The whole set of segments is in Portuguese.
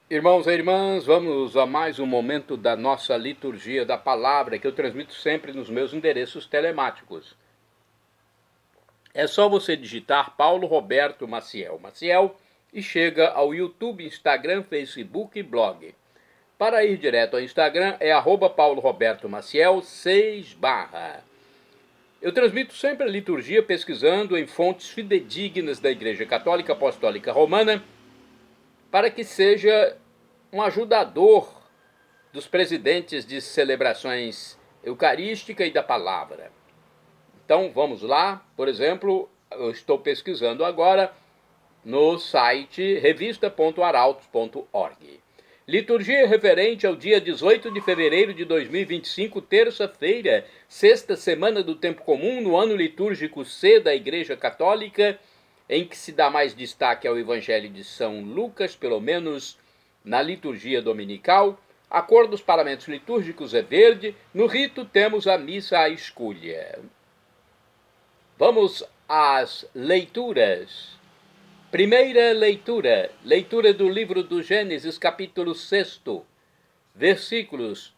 Irmãos e irmãs, vamos a mais um momento da nossa liturgia da palavra que eu transmito sempre nos meus endereços telemáticos. É só você digitar Paulo Roberto Maciel e chega ao YouTube, Instagram, Facebook e blog. Para ir direto ao Instagram é @Paulo Roberto Maciel 6 /. Eu transmito sempre a liturgia pesquisando em fontes fidedignas da Igreja Católica Apostólica Romana para que seja um ajudador dos presidentes de celebrações eucarística e da palavra. Então vamos lá, por exemplo, eu estou pesquisando agora no site revista.arautos.org. Liturgia referente ao dia 18 de fevereiro de 2025, terça-feira, sexta semana do tempo comum, no ano litúrgico C da Igreja Católica, em que se dá mais destaque ao Evangelho de São Lucas, pelo menos na liturgia dominical. A cor dos paramentos litúrgicos é verde. No rito temos a missa à escolha. Vamos às leituras. Primeira leitura, leitura do livro do Gênesis, capítulo 6, versículos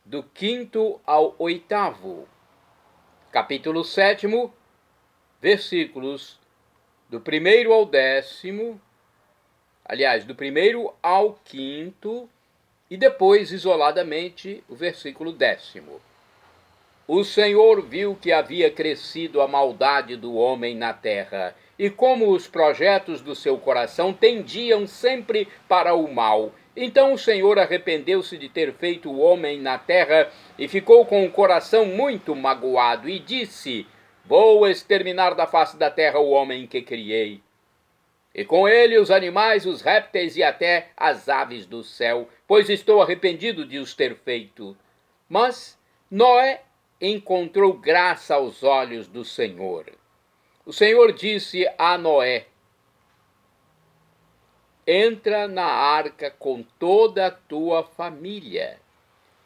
do 5º ao 8º. Capítulo 7, versículos do 1º ao 10º, aliás, do 1º ao 5º, e depois, isoladamente, o versículo 10º. O Senhor viu que havia crescido a maldade do homem na terra, e como os projetos do seu coração tendiam sempre para o mal. Então o Senhor arrependeu-se de ter feito o homem na terra, e ficou com o coração muito magoado, e disse: Vou exterminar da face da terra o homem que criei. E com ele os animais, os répteis e até as aves do céu, pois estou arrependido de os ter feito. Mas Noé encontrou graça aos olhos do Senhor. O Senhor disse a Noé: Entra na arca com toda a tua família,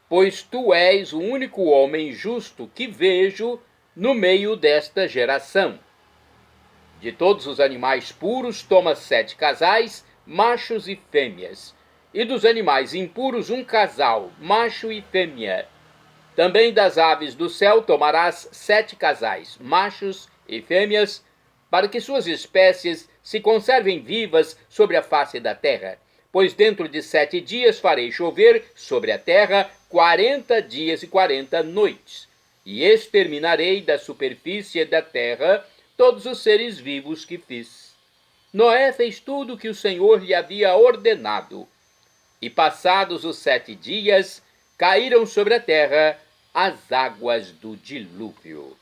pois tu és o único homem justo que vejo no meio desta geração. De todos os animais puros, toma 7 casais, machos e fêmeas, e dos animais impuros 1 casal, macho e fêmea. Também das aves do céu tomarás 7 casais, machos e fêmeas, para que suas espécies se conservem vivas sobre a face da terra. Pois dentro de 7 dias farei chover sobre a terra 40 dias e 40 noites, e exterminarei da superfície da terra todos os seres vivos que fiz. Noé fez tudo o que o Senhor lhe havia ordenado, e passados os 7 dias, caíram sobre a terra as águas do dilúvio.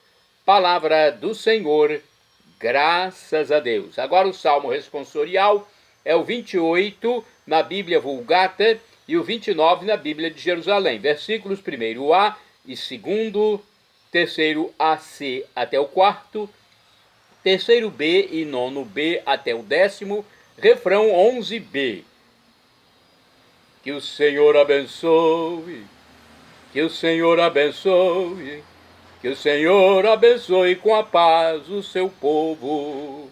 Palavra do Senhor, graças a Deus. Agora o Salmo responsorial é o 28 na Bíblia Vulgata e o 29 na Bíblia de Jerusalém. Versículos 1º-A e 2º, 3º-AC até o 4º, 3º-B e 9º-B até o 10º, refrão 11b. Que o Senhor abençoe, que o Senhor abençoe, que o Senhor abençoe com a paz o seu povo.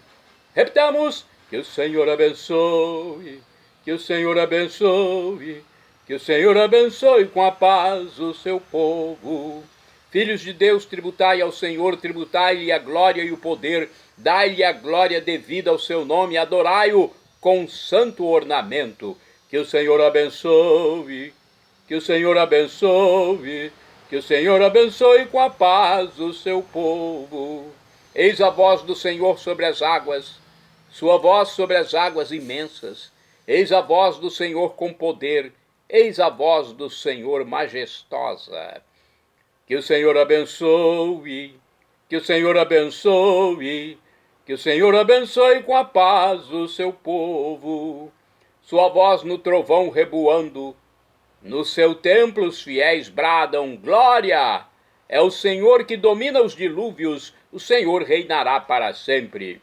Repitamos: que o Senhor abençoe, que o Senhor abençoe, que o Senhor abençoe com a paz o seu povo. Filhos de Deus, tributai ao Senhor, tributai-lhe a glória e o poder, dai-lhe a glória devida ao seu nome, adorai-o com santo ornamento. Que o Senhor abençoe, que o Senhor abençoe, que o Senhor abençoe com a paz o seu povo. Eis a voz do Senhor sobre as águas, sua voz sobre as águas imensas. Eis a voz do Senhor com poder, eis a voz do Senhor majestosa. Que o Senhor abençoe, que o Senhor abençoe, que o Senhor abençoe com a paz o seu povo. Sua voz no trovão reboando, no seu templo os fiéis bradam: glória! É o Senhor que domina os dilúvios, o Senhor reinará para sempre.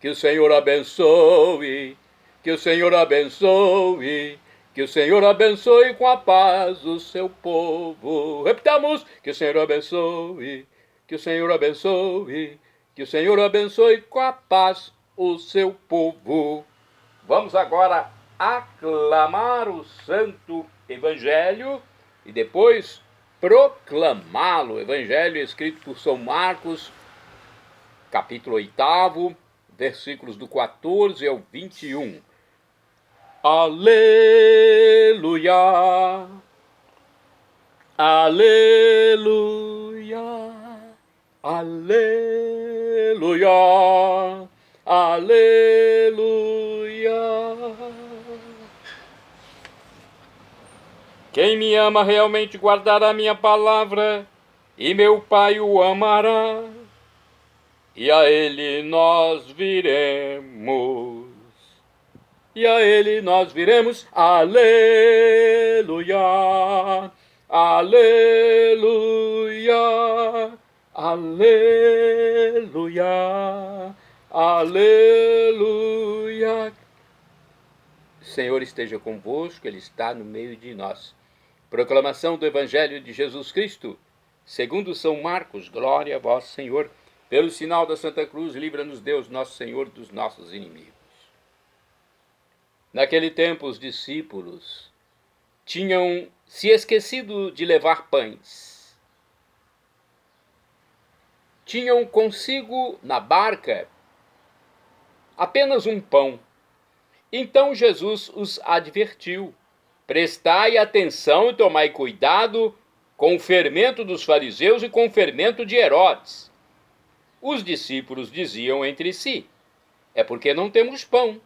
Que o Senhor abençoe, que o Senhor abençoe, que o Senhor abençoe com a paz o seu povo. Repitamos: que o Senhor abençoe, que o Senhor abençoe, que o Senhor abençoe com a paz o seu povo. Vamos agora aclamar o Santo Evangelho e depois proclamá-lo. O Evangelho escrito por São Marcos, capítulo 8, versículos do 14 ao 21. Aleluia, aleluia, aleluia, aleluia. Quem me ama realmente guardará minha palavra, e meu Pai o amará, e a ele nós viremos. E a ele nós viremos. Aleluia, aleluia, aleluia, aleluia. Senhor esteja convosco, Ele está no meio de nós. Proclamação do Evangelho de Jesus Cristo, segundo São Marcos. Glória a vós, Senhor. Pelo sinal da Santa Cruz, livra-nos Deus, nosso Senhor, dos nossos inimigos. Naquele tempo, os discípulos tinham se esquecido de levar pães. Tinham consigo na barca apenas um pão. Então Jesus os advertiu: prestai atenção e tomai cuidado com o fermento dos fariseus e com o fermento de Herodes. Os discípulos diziam entre si: é porque não temos pão.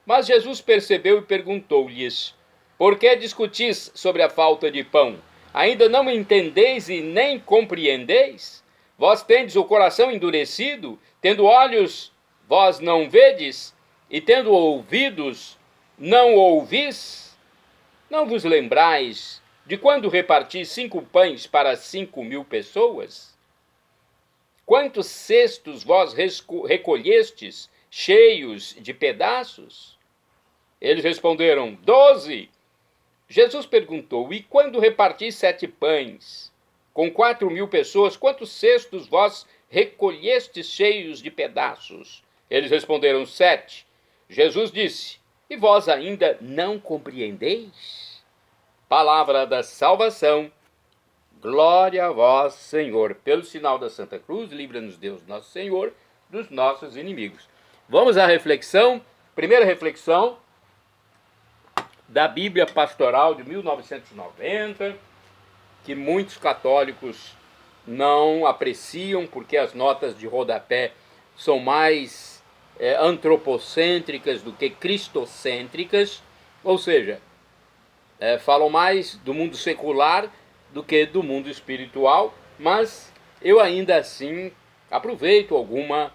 Mas Jesus percebeu e perguntou-lhes: por que discutis sobre a falta de pão? Ainda não entendeis e nem compreendeis? Vós tendes o coração endurecido, tendo olhos, vós não vedes, e tendo ouvidos, não ouvis? Não vos lembrais de quando reparti 5 pães para 5.000 pessoas? Quantos cestos vós recolhestes, cheios de pedaços? Eles responderam: 12. Jesus perguntou: e quando reparti 7 pães com 4.000 pessoas, quantos cestos vós recolhestes cheios de pedaços? Eles responderam: 7. Jesus disse: e vós ainda não compreendeis? Palavra da salvação. Glória a vós, Senhor. Pelo sinal da Santa Cruz, livra-nos Deus, nosso Senhor, dos nossos inimigos. Vamos à reflexão. Primeira reflexão da Bíblia Pastoral de 1990, que muitos católicos não apreciam, porque as notas de rodapé são mais antropocêntricas do que cristocêntricas, ou seja, falam mais do mundo secular do que do mundo espiritual, mas eu ainda assim aproveito alguma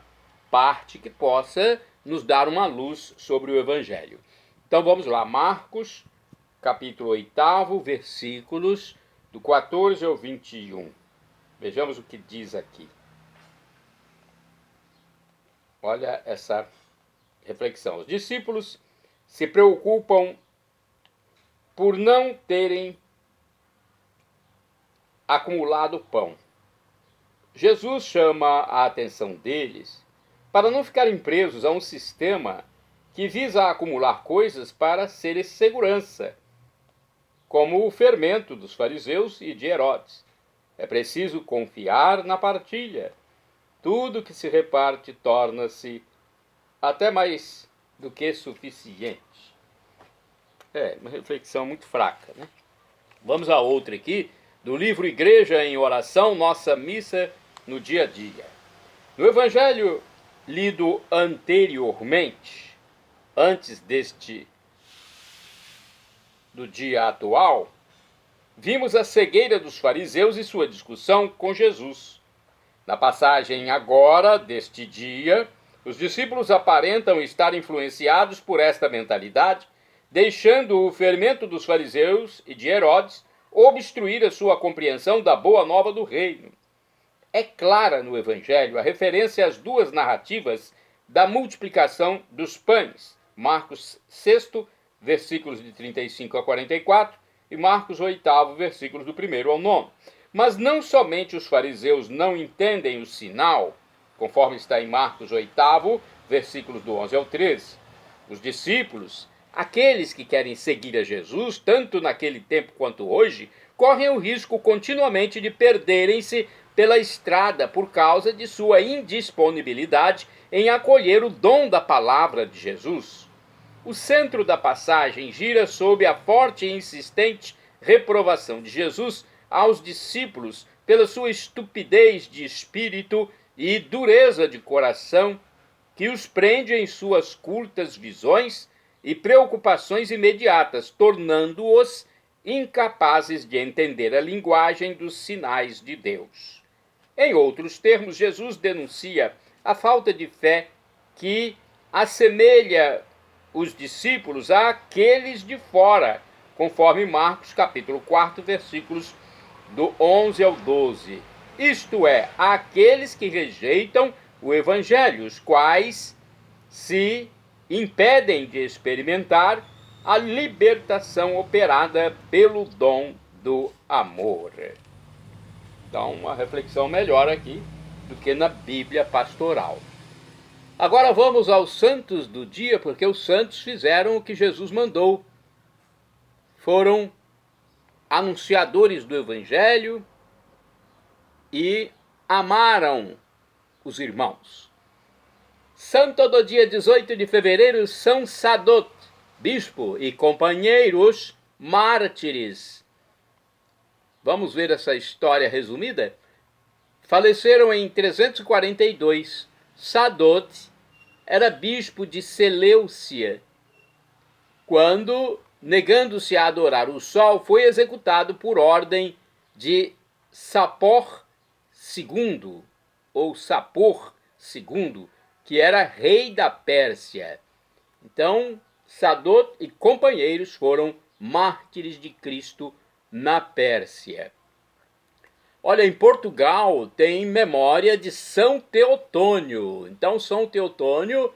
parte que possa nos dar uma luz sobre o Evangelho. Então vamos lá, Marcos, capítulo 8, versículos do 14 ao 21. Vejamos o que diz aqui. Olha essa reflexão. Os discípulos se preocupam por não terem acumulado pão. Jesus chama a atenção deles para não ficarem presos a um sistema que visa acumular coisas para ser segurança, como o fermento dos fariseus e de Herodes. É preciso confiar na partilha. Tudo que se reparte torna-se até mais do que suficiente. Uma reflexão muito fraca, né? Vamos a outra aqui, do livro Igreja em Oração, nossa missa no dia a dia. No Evangelho lido anteriormente, antes do dia atual, vimos a cegueira dos fariseus e sua discussão com Jesus. Na passagem agora deste dia, os discípulos aparentam estar influenciados por esta mentalidade, deixando o fermento dos fariseus e de Herodes obstruir a sua compreensão da boa nova do reino. É clara no Evangelho a referência às duas narrativas da multiplicação dos pães, Marcos 6, versículos de 35 a 44, e Marcos 8, versículos do 1 ao 9. Mas não somente os fariseus não entendem o sinal, conforme está em Marcos 8, versículos do 11 ao 13. Os discípulos Aqueles que querem seguir a Jesus, tanto naquele tempo quanto hoje, correm o risco continuamente de perderem-se pela estrada por causa de sua indisponibilidade em acolher o dom da palavra de Jesus. O centro da passagem gira sob a forte e insistente reprovação de Jesus aos discípulos pela sua estupidez de espírito e dureza de coração, que os prende em suas curtas visões e preocupações imediatas, tornando-os incapazes de entender a linguagem dos sinais de Deus. Em outros termos, Jesus denuncia a falta de fé que assemelha os discípulos àqueles de fora, conforme Marcos capítulo 4, versículos do 11 ao 12. Isto é, àqueles que rejeitam o Evangelho, os quais se impedem de experimentar a libertação operada pelo dom do amor. Então, uma reflexão melhor aqui do que na Bíblia pastoral. Agora vamos aos santos do dia, porque os santos fizeram o que Jesus mandou. Foram anunciadores do Evangelho e amaram os irmãos. Santo do dia 18 de fevereiro, São Sadot, bispo e companheiros mártires. Vamos ver essa história resumida? Faleceram em 342. Sadot era bispo de Seleucia, quando, negando-se a adorar o sol, foi executado por ordem de Sapor II, ou Sapor II, que era rei da Pérsia. Então, Sadot e companheiros foram mártires de Cristo na Pérsia. Olha, em Portugal tem memória de São Teotônio. Então, São Teotônio,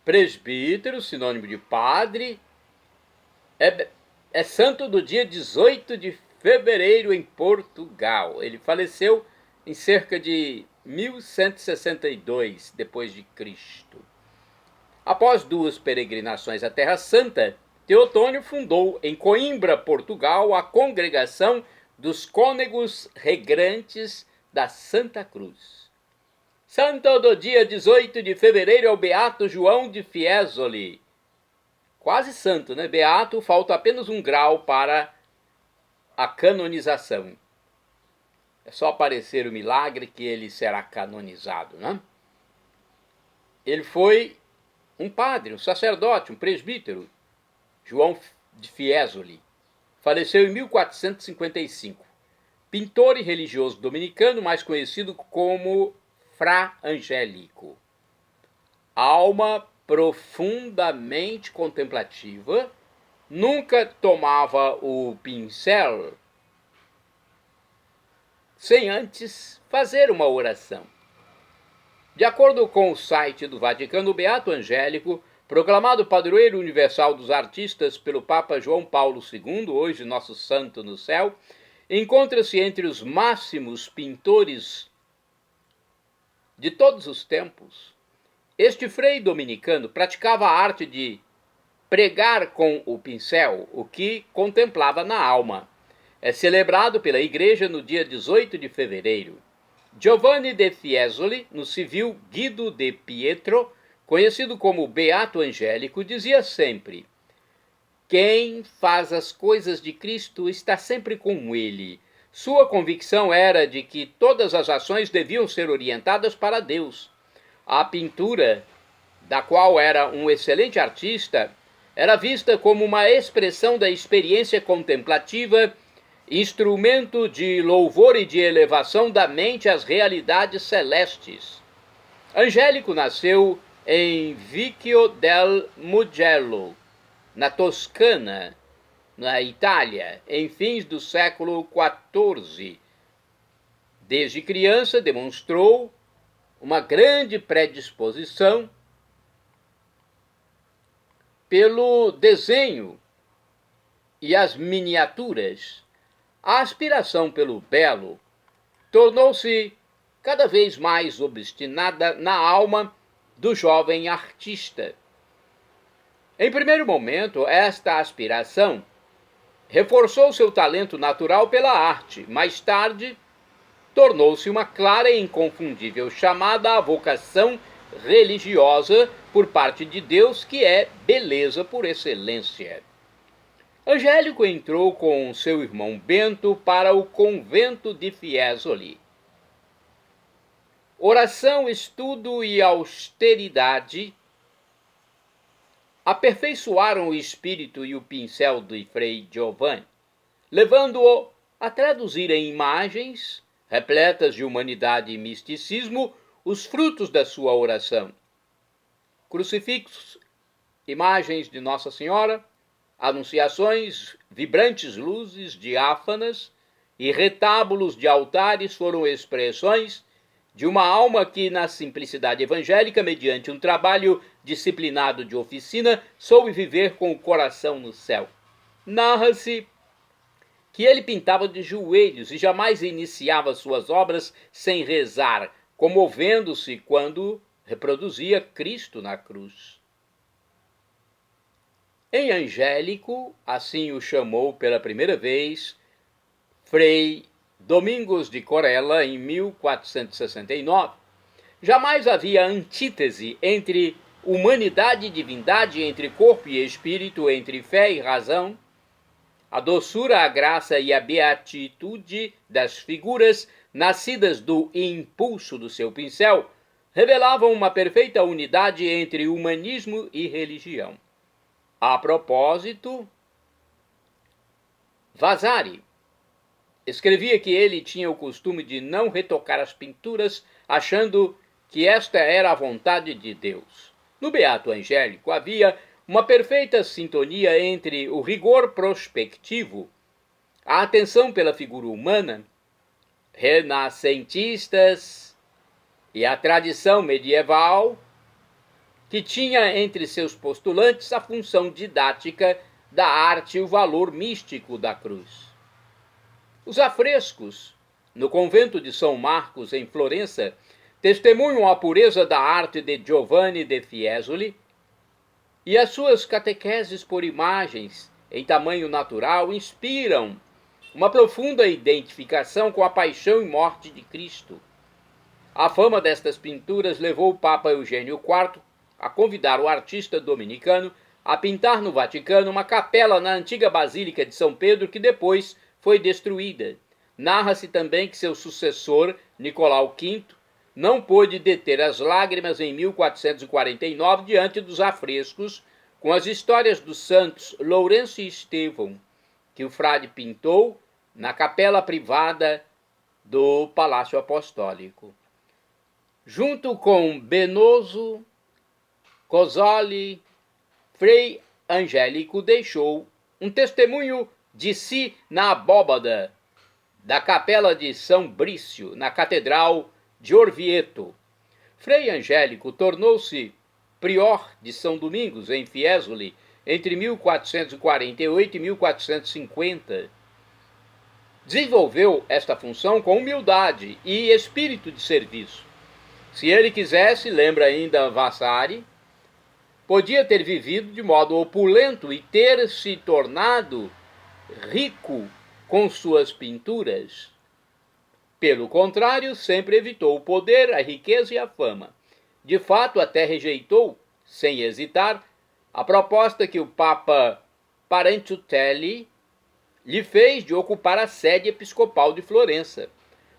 presbítero, sinônimo de padre, é santo do dia 18 de fevereiro em Portugal. Ele faleceu em cerca de 1162 depois de Cristo. Após 2 peregrinações à Terra Santa, Teotônio fundou em Coimbra, Portugal, a Congregação dos Cônegos Regrantes da Santa Cruz. Santo do dia 18 de fevereiro é o Beato João de Fiesole. Quase santo, né? Beato, falta apenas um grau para a canonização. É só aparecer o milagre que ele será canonizado, né? Ele foi um padre, um sacerdote, um presbítero, João de Fiesole. Faleceu em 1455. Pintor e religioso dominicano, mais conhecido como Fra Angélico. Alma profundamente contemplativa, nunca tomava o pincel sem antes fazer uma oração. De acordo com o site do Vaticano, o Beato Angélico, proclamado padroeiro universal dos artistas pelo Papa João Paulo II, hoje nosso santo no céu, encontra-se entre os máximos pintores de todos os tempos. Este frei dominicano praticava a arte de pregar com o pincel, o que contemplava na alma. É celebrado pela Igreja no dia 18 de fevereiro. Giovanni de Fiesole, no civil Guido de Pietro, conhecido como Beato Angélico, dizia sempre: quem faz as coisas de Cristo está sempre com ele. Sua convicção era de que todas as ações deviam ser orientadas para Deus. A pintura, da qual era um excelente artista, era vista como uma expressão da experiência contemplativa, instrumento de louvor e de elevação da mente às realidades celestes. Angélico nasceu em Vicchio del Mugello, na Toscana, na Itália, em fins do século XIV. Desde criança demonstrou uma grande predisposição pelo desenho e as miniaturas. A aspiração pelo belo tornou-se cada vez mais obstinada na alma do jovem artista. Em primeiro momento, esta aspiração reforçou seu talento natural pela arte. Mais tarde, tornou-se uma clara e inconfundível chamada à vocação religiosa por parte de Deus, que é beleza por excelência. Angélico entrou com seu irmão Bento para o convento de Fiesole. Oração, estudo e austeridade aperfeiçoaram o espírito e o pincel de Frei Giovanni, levando-o a traduzir em imagens, repletas de humanidade e misticismo, os frutos da sua oração. Crucifixos, imagens de Nossa Senhora, anunciações, vibrantes luzes diáfanas e retábulos de altares foram expressões de uma alma que, na simplicidade evangélica, mediante um trabalho disciplinado de oficina, soube viver com o coração no céu. Narra-se que ele pintava de joelhos e jamais iniciava suas obras sem rezar, comovendo-se quando reproduzia Cristo na cruz. Em Angélico, assim o chamou pela primeira vez Frei Domingos de Corella em 1469, jamais havia antítese entre humanidade e divindade, entre corpo e espírito, entre fé e razão. A doçura, a graça e a beatitude das figuras, nascidas do impulso do seu pincel, revelavam uma perfeita unidade entre humanismo e religião. A propósito, Vasari escrevia que ele tinha o costume de não retocar as pinturas, achando que esta era a vontade de Deus. No Beato Angélico havia uma perfeita sintonia entre o rigor prospectivo, a atenção pela figura humana, renascentistas e a tradição medieval, que tinha entre seus postulantes a função didática da arte e o valor místico da cruz. Os afrescos no convento de São Marcos, em Florença, testemunham a pureza da arte de Giovanni de Fiesole, e as suas catequeses por imagens em tamanho natural inspiram uma profunda identificação com a paixão e morte de Cristo. A fama destas pinturas levou o Papa Eugênio IV a convidar o artista dominicano a pintar no Vaticano uma capela na antiga Basílica de São Pedro, que depois foi destruída. Narra-se também que seu sucessor, Nicolau V, não pôde deter as lágrimas em 1449 diante dos afrescos com as histórias dos santos Lourenço e Estevão, que o frade pintou na capela privada do Palácio Apostólico. Junto com Benoso Cosoli, Frei Angélico deixou um testemunho de si na abóbada da capela de São Brício, na Catedral de Orvieto. Frei Angélico tornou-se prior de São Domingos, em Fiesole, entre 1448 e 1450. Desenvolveu esta função com humildade e espírito de serviço. Se ele quisesse, lembra ainda Vasari, podia ter vivido de modo opulento e ter se tornado rico com suas pinturas. Pelo contrário, sempre evitou o poder, a riqueza e a fama. De fato, até rejeitou, sem hesitar, a proposta que o Papa Parentutelli lhe fez de ocupar a sede episcopal de Florença.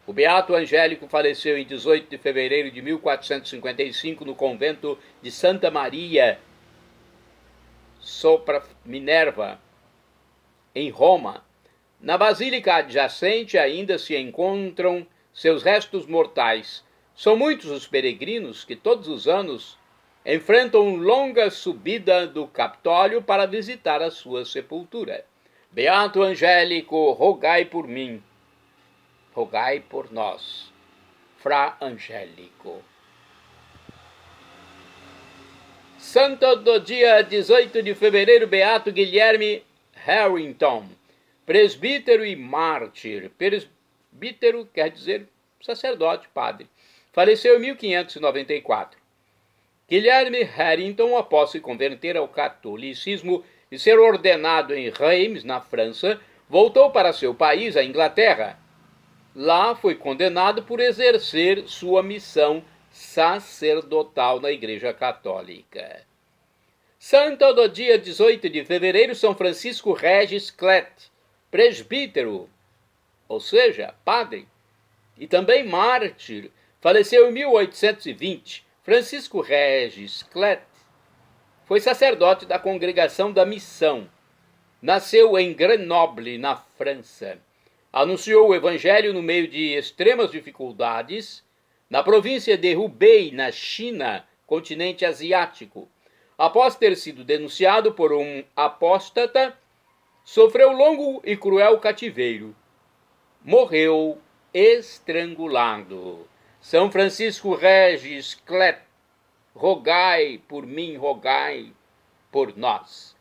O Beato Angélico faleceu em 18 de fevereiro de 1455 no convento de Santa Maria sopra Minerva, em Roma. Na basílica adjacente ainda se encontram seus restos mortais. São muitos os peregrinos que todos os anos enfrentam longa subida do Capitólio para visitar a sua sepultura. Beato Angélico, rogai por mim, rogai por nós. Fra Angélico. Santo do dia 18 de fevereiro, Beato Guilherme Harrington, presbítero e mártir. Presbítero quer dizer sacerdote, padre. Faleceu em 1594. Guilherme Harrington, após se converter ao catolicismo e ser ordenado em Reims, na França, voltou para seu país, a Inglaterra. Lá foi condenado por exercer sua missão sacerdotal na Igreja Católica. Santo do dia 18 de fevereiro, São Francisco Regis Clet, presbítero, ou seja, padre, e também mártir, faleceu em 1820. Francisco Regis Clet foi sacerdote da Congregação da Missão. Nasceu em Grenoble, na França. Anunciou o evangelho no meio de extremas dificuldades, na província de Hubei, na China, continente asiático. Após ter sido denunciado por um apóstata, sofreu longo e cruel cativeiro. Morreu estrangulado. São Francisco Regis Clet, rogai por mim, rogai por nós.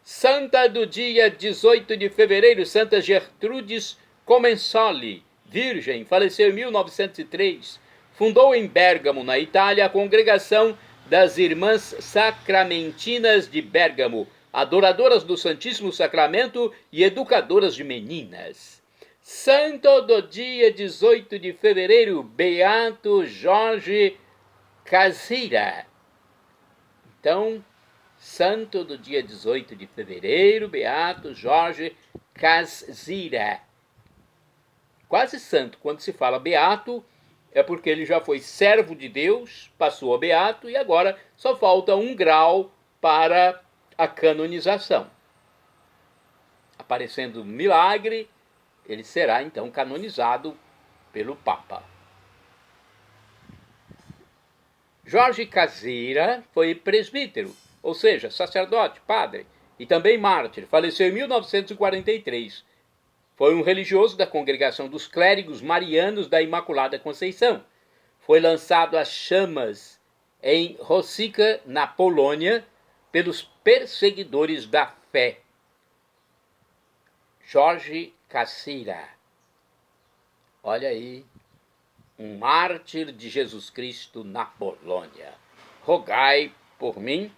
Santa do dia 18 de fevereiro, Santa Gertrudes Comensoli, virgem, faleceu em 1903. Fundou em Bérgamo, na Itália, a Congregação das Irmãs Sacramentinas de Bérgamo, adoradoras do Santíssimo Sacramento e educadoras de meninas. Santo do dia 18 de fevereiro, Beato Jorge Cazeira. Então, santo do dia 18 de fevereiro, Beato Jorge Cazeira. Quase santo, quando se fala beato, é porque ele já foi servo de Deus, passou a beato e agora só falta um grau para a canonização. Aparecendo um milagre, ele será então canonizado pelo Papa. Jorge Cazeira foi presbítero, ou seja, sacerdote, padre, e também mártir. Faleceu em 1943. Foi um religioso da Congregação dos Clérigos Marianos da Imaculada Conceição. Foi lançado às chamas em Rosica, na Polônia, pelos perseguidores da fé. Jorge Cazeira. Olha aí, um mártir de Jesus Cristo na Polônia. Rogai por mim,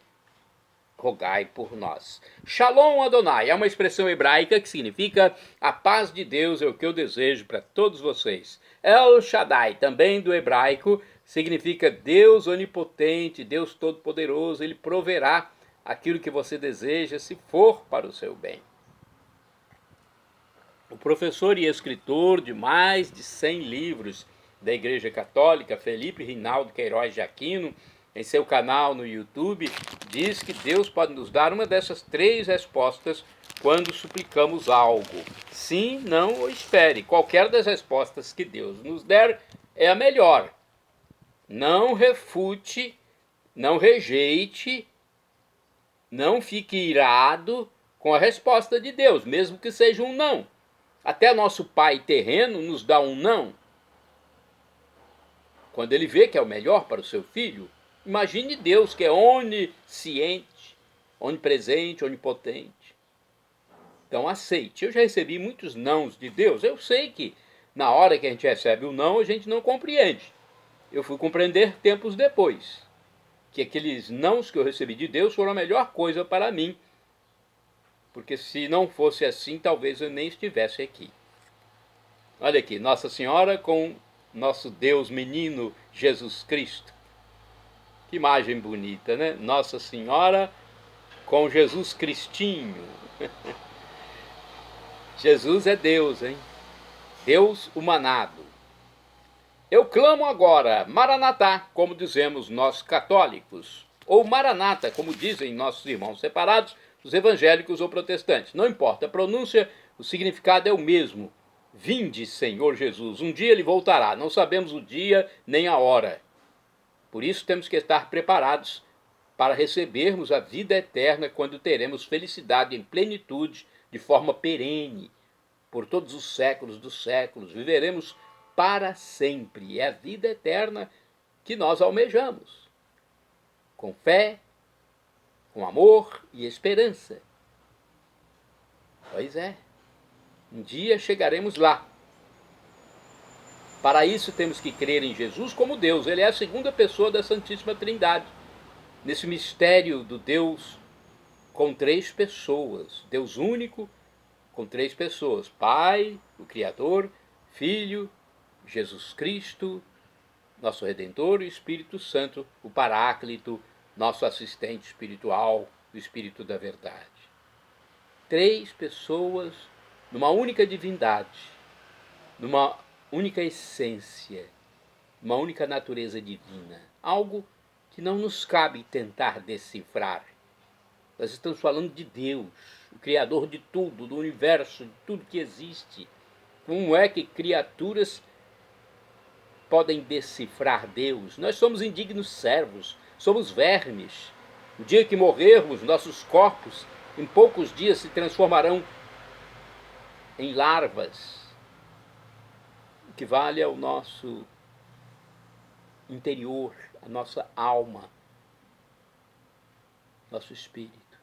rogai por nós. Shalom Adonai é uma expressão hebraica que significa a paz de Deus é o que eu desejo para todos vocês. El Shaddai, também do hebraico, significa Deus onipotente, Deus todo-poderoso. Ele proverá aquilo que você deseja se for para o seu bem. O professor e escritor de mais de 100 livros da Igreja Católica, Felipe Rinaldo Queiroz de Aquino, em seu canal no YouTube, diz que Deus pode nos dar uma dessas 3 respostas quando suplicamos algo. Sim, não ou espere. Qualquer das respostas que Deus nos der é a melhor. Não refute, não rejeite, não fique irado com a resposta de Deus, mesmo que seja um não. Até nosso pai terreno nos dá um não. Quando ele vê que é o melhor para o seu filho, imagine Deus, que é onisciente, onipresente, onipotente. Então aceite. Eu já recebi muitos nãos de Deus. Eu sei que na hora que a gente recebe o não, a gente não compreende. Eu fui compreender tempos depois que aqueles nãos que eu recebi de Deus foram a melhor coisa para mim. Porque se não fosse assim, talvez eu nem estivesse aqui. Olha aqui, Nossa Senhora com nosso Deus menino Jesus Cristo. Que imagem bonita, né? Nossa Senhora com Jesus Cristinho. Jesus é Deus, hein? Deus humanado. Eu clamo agora, Maranatá, como dizemos nós católicos, ou Maranata, como dizem nossos irmãos separados, os evangélicos ou protestantes. Não importa a pronúncia, o significado é o mesmo. Vinde, Senhor Jesus. Um dia ele voltará. Não sabemos o dia nem a hora. Por isso temos que estar preparados para recebermos a vida eterna quando teremos felicidade em plenitude, de forma perene, por todos os séculos dos séculos. Viveremos para sempre. É a vida eterna que nós almejamos. Com fé, com amor e esperança. Pois é. Um dia chegaremos lá. Para isso temos que crer em Jesus como Deus. Ele é a segunda pessoa da Santíssima Trindade. Nesse mistério do Deus com três pessoas. Deus único com três pessoas. Pai, o Criador, Filho, Jesus Cristo, nosso Redentor, e o Espírito Santo, o Paráclito, nosso assistente espiritual, o Espírito da Verdade. Três pessoas numa única divindade, numa única essência, uma única natureza divina. Algo que não nos cabe tentar decifrar. Nós estamos falando de Deus, o Criador de tudo, do universo, de tudo que existe. Como é que criaturas podem decifrar Deus? Nós somos indignos servos, somos vermes. No dia que morrermos, nossos corpos, em poucos dias, se transformarão em larvas. O que vale é o nosso interior, a nossa alma, nosso espírito.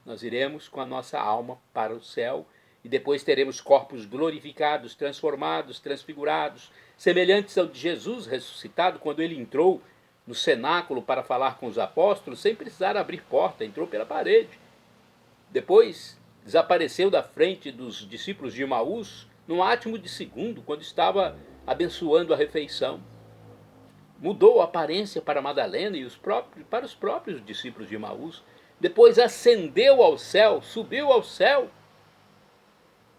Nós iremos com a nossa alma para o céu e depois teremos corpos glorificados, transformados, transfigurados, semelhantes ao de Jesus ressuscitado, quando ele entrou no cenáculo para falar com os apóstolos, sem precisar abrir porta, entrou pela parede. Depois desapareceu da frente dos discípulos de Emaús, num átimo de segundo, quando estava abençoando a refeição. Mudou a aparência para Madalena e para os próprios discípulos de Emaús. Depois ascendeu ao céu, subiu ao céu.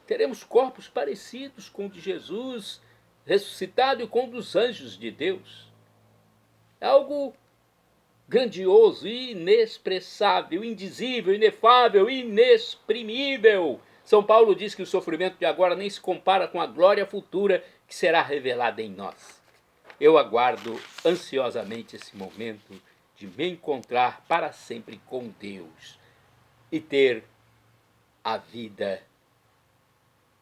Teremos corpos parecidos com o de Jesus ressuscitado e com o dos anjos de Deus. É algo grandioso, inexpressável, indizível, inefável, inexprimível. São Paulo diz que o sofrimento de agora nem se compara com a glória futura que será revelada em nós. Eu aguardo ansiosamente esse momento de me encontrar para sempre com Deus e ter a vida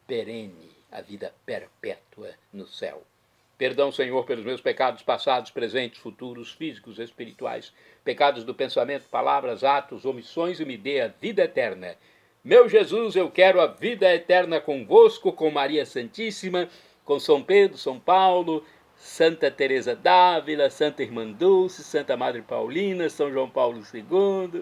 perene, a vida perpétua no céu. Perdão, Senhor, pelos meus pecados passados, presentes, futuros, físicos, espirituais, pecados do pensamento, palavras, atos, omissões, e me dê a vida eterna. Meu Jesus, eu quero a vida eterna convosco, com Maria Santíssima, com São Pedro, São Paulo, Santa Teresa d'Ávila, Santa Irmã Dulce, Santa Madre Paulina, São João Paulo II,